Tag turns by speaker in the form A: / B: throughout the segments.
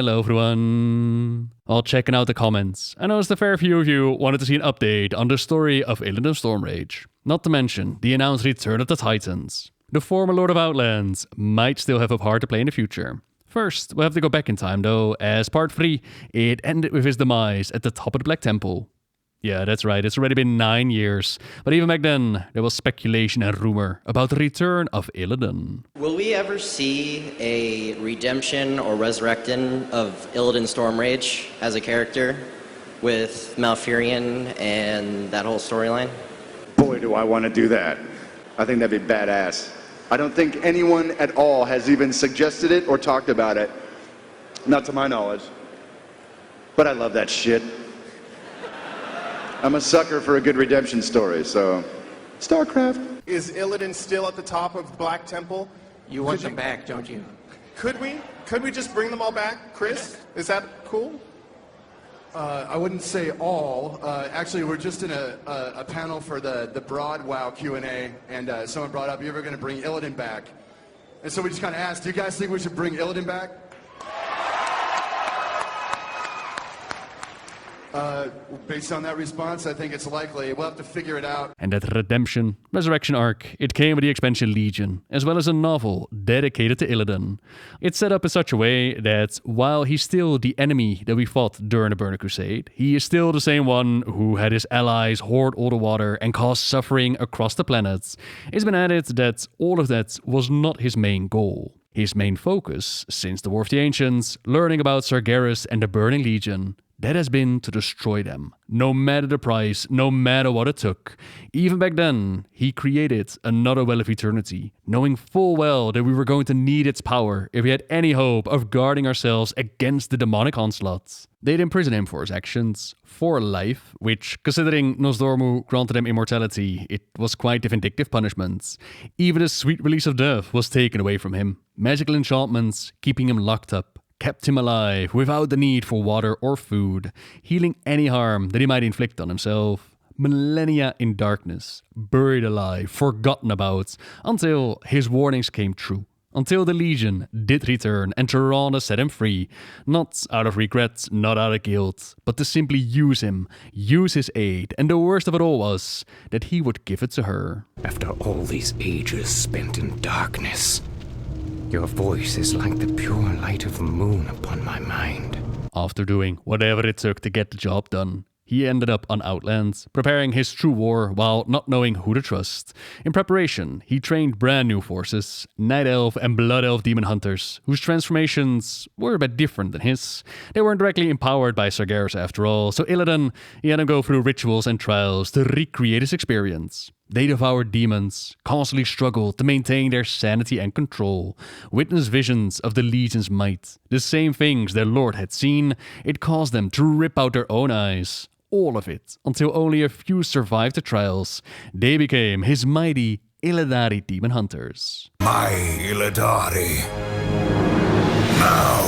A: Hello everyone. While checking out the comments, I noticed a fair few of you wanted to see an update on the story of Illidan Stormrage. Not to mention the announced return of the Titans. The former Lord of Outland might still have a part to play in the future. First, we'll have to go back in time though, as part 3, it ended with his demise at the top of the Black Temple. Yeah, that's right, it's already been 9 years, but even back then, there was speculation and rumor about the return of Illidan.
B: Will we ever see a redemption or resurrecting of Illidan Stormrage as a character with Malfurion and that whole storyline?
C: Boy, do I want to do that. I think that'd be badass. I don't think anyone at all has even suggested it or talked about it. Not to my knowledge. But I love that shit. I'm a sucker for a good redemption story, so... StarCraft.
D: Is Illidan still at the top of Black Temple?
E: You want them back, don't you?
D: Could we? Could we just bring them all back? Chris, is that cool?
F: I wouldn't say all. Actually, we're just in a panel for the broad WoW Q&A, and someone brought up, you ever going to bring Illidan back? And so we just kind of asked, do you guys think we should bring Illidan back? Based on that response, I think it's likely. We'll have to figure it out.
A: And that redemption, resurrection arc, it came with the expansion Legion, as well as a novel dedicated to Illidan. It's set up in such a way that while he's still the enemy that we fought during the Burning Crusade, he is still the same one who had his allies hoard all the water and cause suffering across the planet. It's been added that all of that was not his main goal. His main focus, since the War of the Ancients, learning about Sargeras and the Burning Legion, that has been to destroy them, no matter the price, no matter what it took. Even back then, he created another Well of Eternity, knowing full well that we were going to need its power if we had any hope of guarding ourselves against the demonic onslaughts. They'd imprison him for his actions, for life, which, considering Nosdormu granted him immortality, it was quite a vindictive punishment. Even the sweet release of death was taken away from him. Magical enchantments, keeping him locked up, kept him alive without the need for water or food, healing any harm that he might inflict on himself. Millennia in darkness, buried alive, forgotten about, until his warnings came true. Until the Legion did return and Tirana set him free, not out of regret, not out of guilt, but to simply use him, use his aid, and the worst of it all was that he would give it to her.
E: After all these ages spent in darkness, your voice is like the pure light of the moon upon my mind.
A: After doing whatever it took to get the job done, he ended up on Outland, preparing his true war while not knowing who to trust. In preparation, he trained brand new forces, Night Elf and Blood Elf demon hunters, whose transformations were a bit different than his. They weren't directly empowered by Sargeras after all, so Illidan, he had them go through rituals and trials to recreate his experience. They devoured demons, constantly struggled to maintain their sanity and control, witnessed visions of the Legion's might, the same things their lord had seen. It caused them to rip out their own eyes. All of it, until only a few survived the trials. They became his mighty Illidari demon hunters.
G: My Illidari. Now,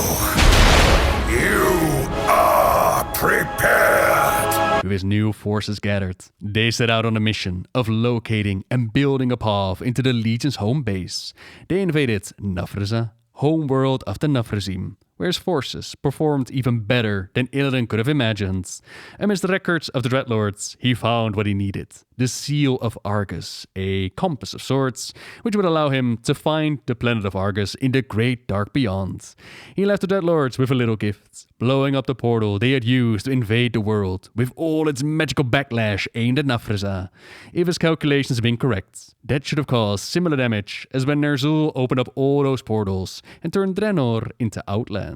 G: you are prepared.
A: With his new forces gathered, they set out on a mission of locating and building a path into the Legion's home base. They invaded Nafreza, homeworld of the Nafrezim, where his forces performed even better than Illidan could have imagined. Amidst the records of the Dreadlords, he found what he needed, the Seal of Argus, a compass of sorts, which would allow him to find the planet of Argus in the great dark beyond. He left the Dreadlords with a little gift, blowing up the portal they had used to invade the world, with all its magical backlash aimed at Nafreza. If his calculations have been correct, that should have caused similar damage as when Ner'zhul opened up all those portals and turned Draenor into Outland.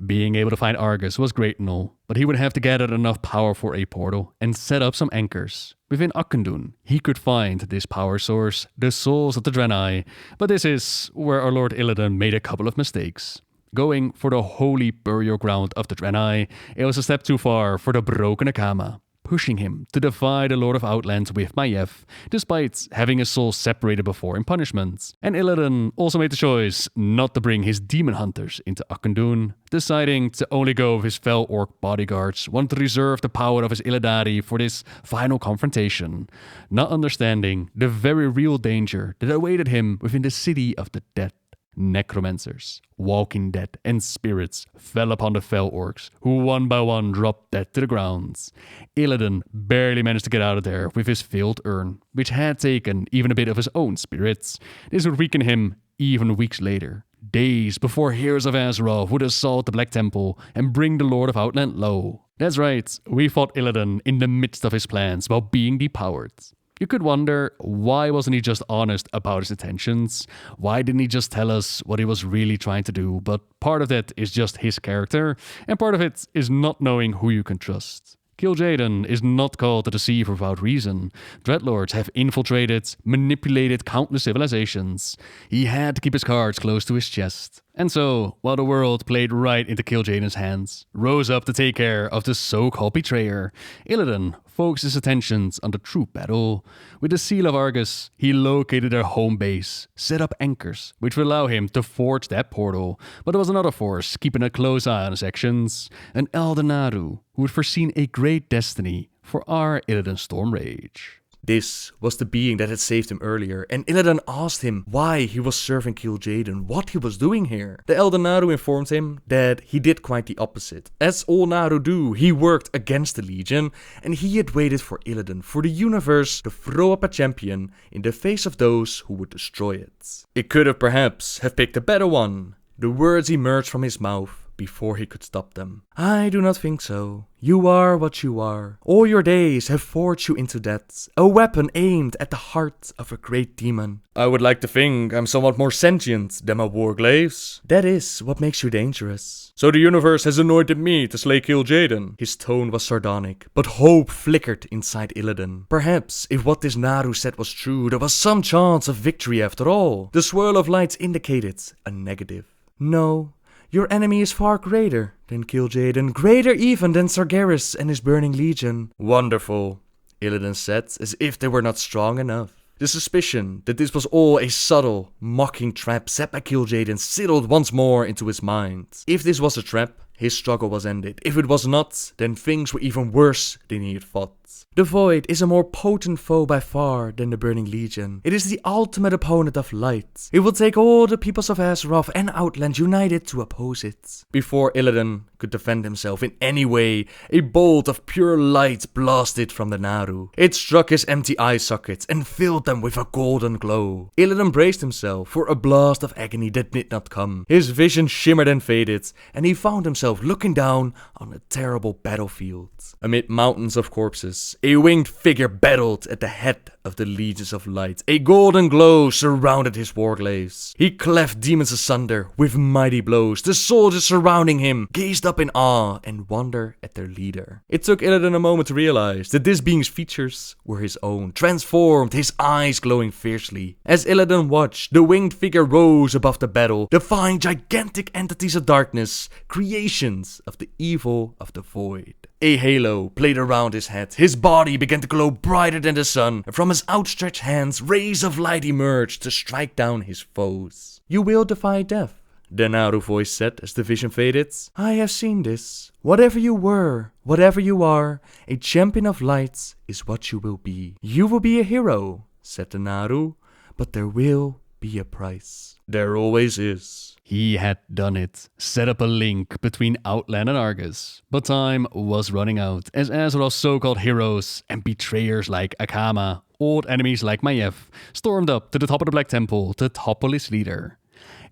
A: Being able to find Argus was great and all, but he would have to gather enough power for a portal and set up some anchors. Within Auchindoun, he could find this power source, the souls of the Draenei, but this is where our Lord Illidan made a couple of mistakes. Going for the holy burial ground of the Draenei, it was a step too far for the broken Akama, pushing him to defy the Lord of Outland with Maiev, despite having his soul separated before in punishment. And Illidan also made the choice not to bring his demon hunters into Auchindoun, deciding to only go with his fell orc bodyguards, wanting to reserve the power of his Illidari for this final confrontation, not understanding the very real danger that awaited him within the City of the Dead. Necromancers, walking dead, and spirits fell upon the fell orcs, who one by one dropped dead to the ground. Illidan barely managed to get out of there with his filled urn, which had taken even a bit of his own spirits. This would weaken him even weeks later, days before heroes of Azeroth would assault the Black Temple and bring the Lord of Outland low. That's right, we fought Illidan in the midst of his plans while being depowered. You could wonder, why wasn't he just honest about his intentions? Why didn't he just tell us what he was really trying to do? But part of that is just his character, and part of it is not knowing who you can trust. Kil'jaeden is not called to deceive without reason. Dreadlords have infiltrated, manipulated countless civilizations. He had to keep his cards close to his chest. And so, while the world played right into Kil'jaeden's hands, rose up to take care of the so-called betrayer, Illidan focused his attentions on the true battle. With the Seal of Argus, he located their home base, set up anchors, which would allow him to forge that portal. But there was another force keeping a close eye on his actions, an Eldenaru, who had foreseen a great destiny for our Illidan Stormrage.
H: This was the being that had saved him earlier, and Illidan asked him why he was serving Kil'jaeden, what he was doing here. The Eldenaru informed him that he did quite the opposite. As all Naru do, he worked against the Legion, and he had waited for Illidan, for the universe to throw up a champion in the face of those who would destroy it. It could have perhaps have picked a better one. The words emerged from his mouth before he could stop them. I do not think so. You are what you are. All your days have forged you into that. A weapon aimed at the heart of a great demon. I would like to think I'm somewhat more sentient than my warglaives. That is what makes you dangerous. So the universe has anointed me to slay Kil'jaeden. His tone was sardonic, but hope flickered inside Illidan. Perhaps, if what this Naru said was true, there was some chance of victory after all. The swirl of lights indicated a negative. No. Your enemy is far greater than Kil'jaeden, greater even than Sargeras and his burning legion. Wonderful, Illidan said, as if they were not strong enough. The suspicion that this was all a subtle, mocking trap set by Kil'jaeden settled once more into his mind. If this was a trap, his struggle was ended. If it was not, then things were even worse than he had thought. The Void is a more potent foe by far than the Burning Legion. It is the ultimate opponent of light. It will take all the peoples of Azeroth and Outland united to oppose it. Before Illidan could defend himself in any way, a bolt of pure light blasted from the Naru. It struck his empty eye sockets and filled them with a golden glow. Illidan braced himself for a blast of agony that did not come. His vision shimmered and faded, and he found himself looking down on a terrible battlefield. Amid mountains of corpses, a winged figure battled at the head of the Legions of Light. A golden glow surrounded his warglaives. He cleft demons asunder with mighty blows. The soldiers surrounding him gazed up in awe and wonder at their leader. It took Illidan a moment to realize that this being's features were his own, transformed, his eyes glowing fiercely. As Illidan watched, the winged figure rose above the battle, defying gigantic entities of darkness, creations of the evil of the Void. A halo played around his head. His body began to glow brighter than the sun, and from his outstretched hands, rays of light emerged to strike down his foes. You will defy death, the Naru voice said as the vision faded. I have seen this. Whatever you were, whatever you are, a champion of light is what you will be. You will be a hero, said the Naru, but there will be a price. There always is.
A: He had done it, set up a link between Outland and Argus. But time was running out, as Azeroth's so-called heroes and betrayers like Akama, old enemies like Maiev, stormed up to the top of the Black Temple to topple his leader.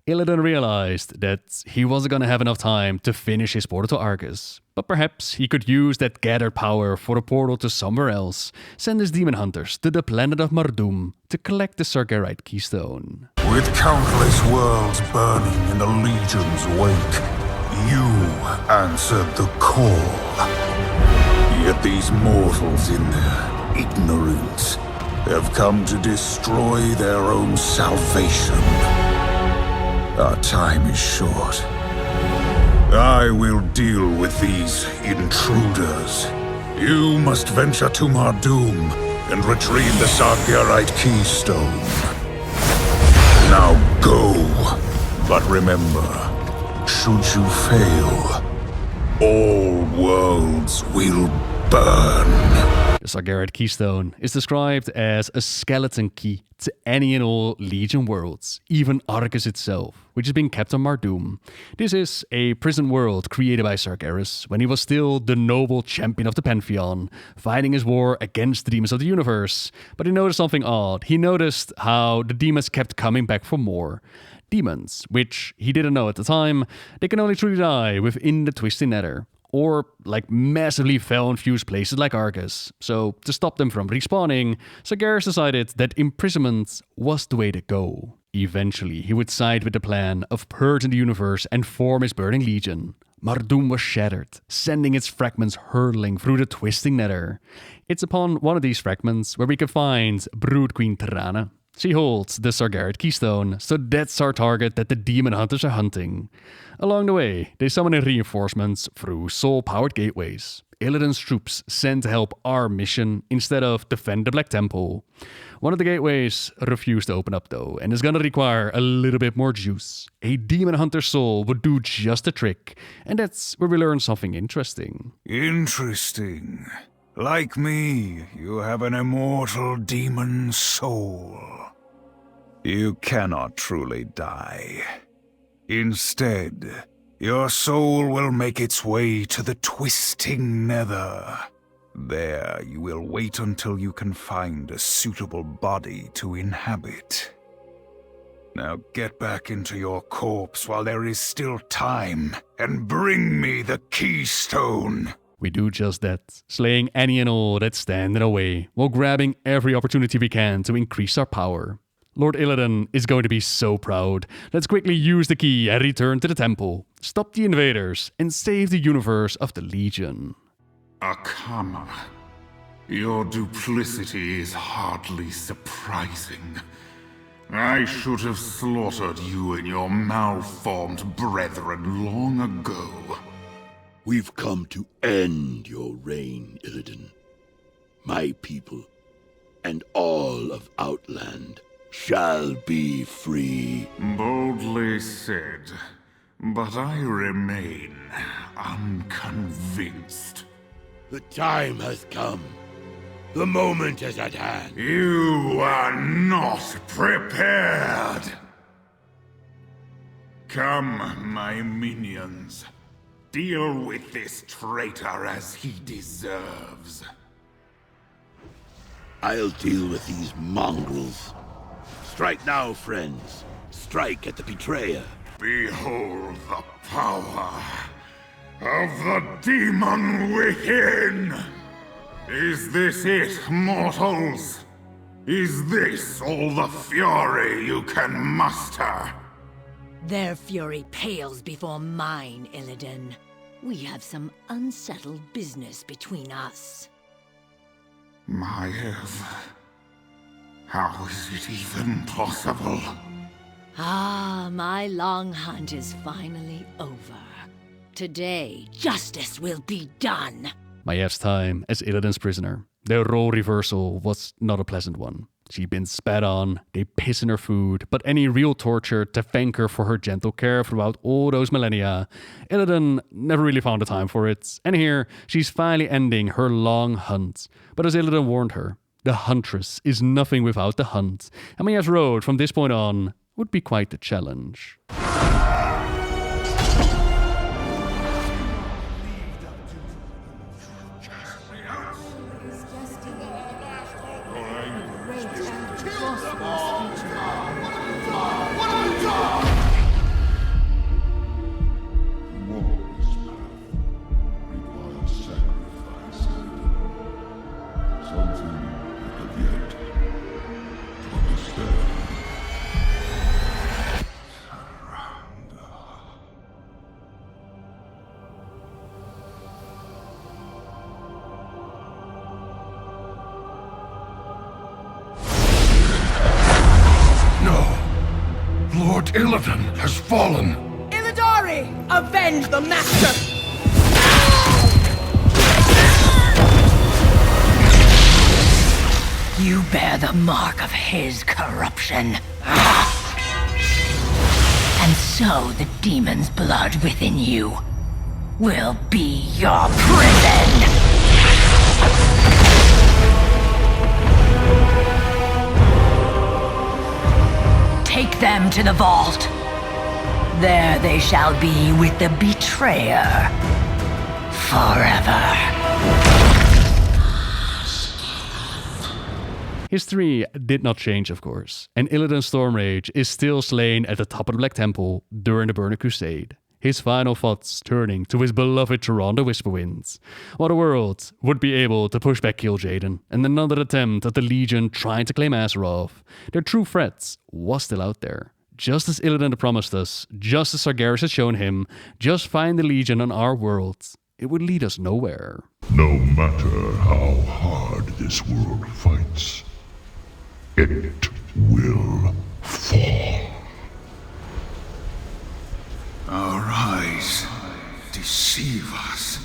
A: Illidan realized that he wasn't going to have enough time to finish his portal to Argus, but perhaps he could use that gathered power for the portal to somewhere else, send his demon hunters to the planet of Mardum to collect the Sargerite keystone.
G: With countless worlds burning in the Legion's wake, you answered the call. Yet these mortals in their ignorance have come to destroy their own salvation. Our time is short. I will deal with these intruders. You must venture to Mardum and retrieve the Sargerite keystone. Now go. But remember, should you fail, all worlds will burn.
A: The Sargeras Keystone is described as a skeleton key to any and all Legion worlds, even Argus itself, which is being kept on Mardum. This is a prison world created by Sargeras when he was still the noble champion of the Pantheon, fighting his war against the demons of the universe. But he noticed something odd. He noticed how the demons kept coming back for more. Demons, which he didn't know at the time, they can only truly die within the Twisting Nether, or like massively fell-infused places like Argus. So to stop them from respawning, Sargeras decided that imprisonment was the way to go. Eventually, he would side with the plan of purging the universe and form his Burning Legion. Mardum was shattered, sending its fragments hurtling through the Twisting Nether. It's upon one of these fragments where we can find Brood Queen Terrana. She holds the Sargeras Keystone, so that's our target that the demon hunters are hunting. Along the way, they summon in reinforcements through soul-powered gateways. Illidan's troops sent to help our mission instead of defend the Black Temple. One of the gateways refused to open up though, and is gonna require a little bit more juice. A demon hunter soul would do just the trick, and that's where we learn something interesting.
G: Interesting. Like me, you have an immortal demon soul. You cannot truly die. Instead, your soul will make its way to the Twisting Nether. There, you will wait until you can find a suitable body to inhabit. Now get back into your corpse while there is still time, and bring me the Keystone.
A: We do just that, slaying any and all that stand in our way, while grabbing every opportunity we can to increase our power. Lord Illidan is going to be so proud. Let's quickly use the key and return to the temple, stop the invaders, and save the universe of the Legion.
I: Akama, your duplicity is hardly surprising. I should have slaughtered you and your malformed brethren long ago.
J: We've come to end your reign, Illidan. My people, and all of Outland, shall be free.
I: Boldly said, but I remain unconvinced.
J: The time has come. The moment is at hand.
I: You are not prepared. Come, my minions. Deal with this traitor as he deserves.
J: I'll deal with these mongrels. Strike now, friends. Strike at the betrayer.
I: Behold the power of the demon within! Is this it, mortals? Is this all the fury you can muster?
K: Their fury pales before mine, Illidan. We have some unsettled business between us.
I: Maiev, how is it even possible?
K: Ah, my long hunt is finally over. Today, justice will be done.
A: Maiev's time as Illidan's prisoner. Their role reversal was not a pleasant one. She'd been spat on, they piss in her food, but any real torture to thank her for her gentle care throughout all those millennia, Illidan never really found the time for it. And here, she's finally ending her long hunt. But as Illidan warned her, the Huntress is nothing without the hunt, and Maiev's road from this point on would be quite the challenge.
G: Lord Illidan has fallen.
K: Illidari, avenge the master! You bear the mark of his corruption. And so the demon's blood within you will be your prison! Take them to the vault. There they shall be with the betrayer. Forever.
A: History did not change, of course, and Illidan Stormrage is still slain at the top of the Black Temple during the Burning Crusade, his final thoughts turning to his beloved Tyrande the Whisperwind, while the world would be able to push back Kil'jaeden and another attempt at the Legion trying to claim Azeroth. Their true threat was still out there. Just as Illidan had promised us, just as Sargeras had shown him, just find the Legion on our world. It would lead us nowhere.
I: No matter how hard this world fights, it will fall.
G: Our eyes deceive us.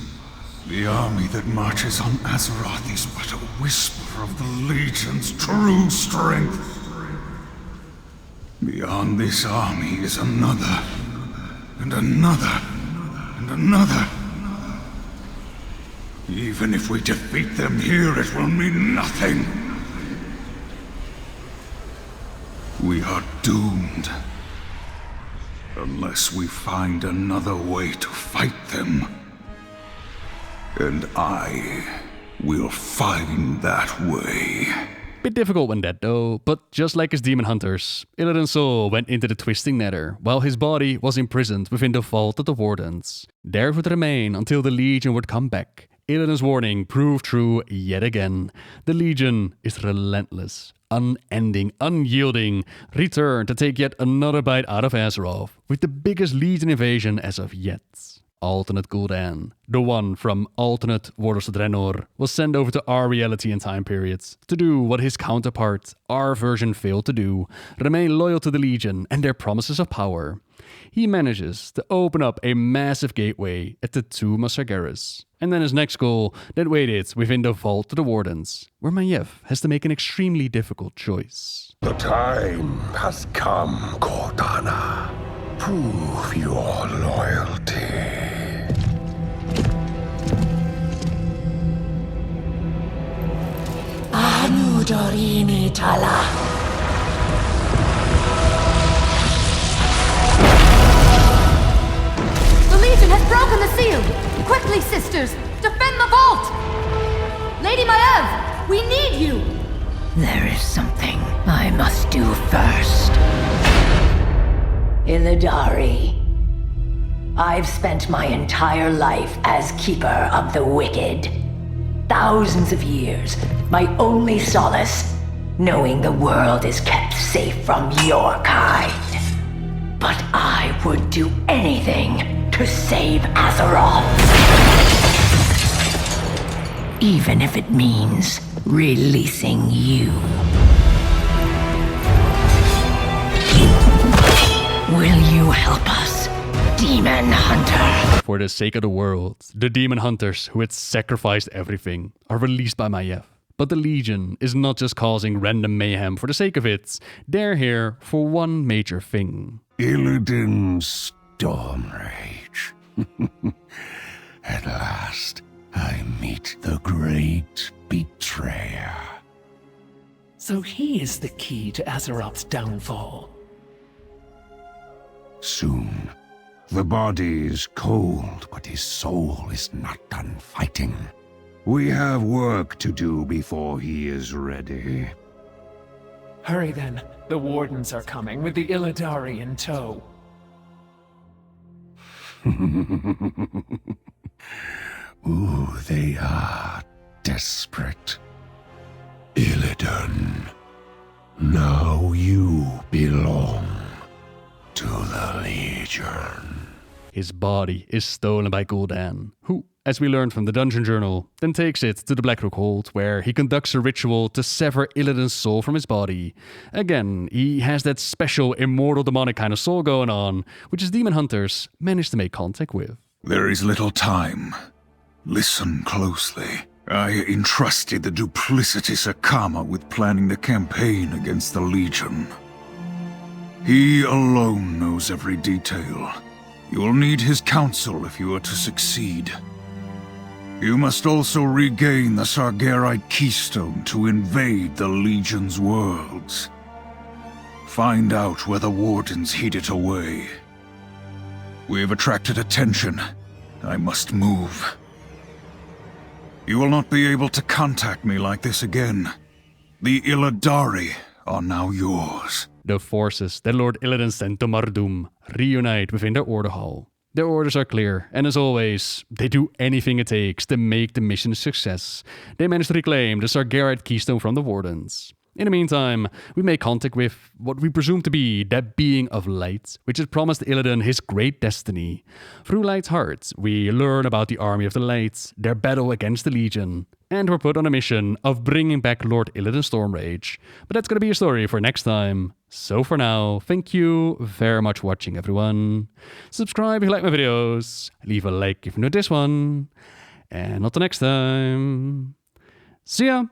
G: The army that marches on Azeroth is but a whisper of the Legion's true strength. Beyond this army is another, and another, and another. Even if we defeat them here, it will mean nothing. We are doomed. Unless we find another way to fight them. And I will find that way.
A: Bit difficult when that though, but just like his demon hunters, Illidan's soul went into the twisting nether, while his body was imprisoned within the vault of the Wardens. There it would remain until the Legion would come back. Illidan's warning proved true yet again. The Legion is relentless, unending, unyielding, return to take yet another bite out of Azeroth, with the biggest Legion invasion as of yet. Alternate Gul'dan, the one from alternate Warlords of Draenor, was sent over to our reality and time periods to do what his counterpart, our version, failed to do, remain loyal to the Legion and their promises of power. He manages to open up a massive gateway at the tomb of Sargeras, and then his next goal that waited within the vault of the Wardens, where Maiev has to make an extremely difficult choice.
I: The time has come, Cortana. Prove your loyalty.
K: Anu Dorini Tala.
L: The Legion has broken the seal! Quickly, sisters! Defend the vault! Lady Maiev, we need you!
K: There is something I must do first. Illidari. I've spent my entire life as Keeper of the Wicked. Thousands of years, my only solace, knowing the world is kept safe from your kind. But I would do anything to save Azeroth. Even if it means releasing you. Will you help us, Demon Hunter?
A: For the sake of the world, the Demon Hunters who had sacrificed everything are released by Maiev. But the Legion is not just causing random mayhem for the sake of it. They're here for one major thing.
I: Illidan Stormrage. At last, I meet the great betrayer.
M: So he is the key to Azeroth's downfall.
G: Soon. The body is cold, but his soul is not done fighting. We have work to do before he is ready.
M: Hurry then. The Wardens are coming with the Illidari in tow.
G: Ooh, they are desperate.
I: Illidan, now you belong to the Legion.
A: His body is stolen by Gul'dan, who, as we learned from the Dungeon Journal, then takes it to the Blackrock Hold, where he conducts a ritual to sever Illidan's soul from his body. Again, he has that special immortal demonic kind of soul going on, which his demon hunters managed to make contact with.
G: There is little time. Listen closely. I entrusted the duplicitous Akama with planning the campaign against the Legion. He alone knows every detail. You will need his counsel if you are to succeed. You must also regain the Sargerite keystone to invade the Legion's worlds. Find out where the Wardens hid it away. We have attracted attention. I must move. You will not be able to contact me like this again. The Illidari are now yours.
A: The forces that Lord Illidan sent to Mardum reunite within their order hall. Their orders are clear, and as always, they do anything it takes to make the mission a success. They manage to reclaim the Sargeras keystone from the Wardens. In the meantime, we make contact with what we presume to be that being of light, which has promised Illidan his great destiny. Through Light's heart, we learn about the Army of the Light, their battle against the Legion, and we're put on a mission of bringing back Lord Illidan Stormrage. But that's gonna be a story for next time. So for now, thank you very much for watching, everyone. Subscribe if you like my videos, leave a like if you know this one, and until next time, see ya!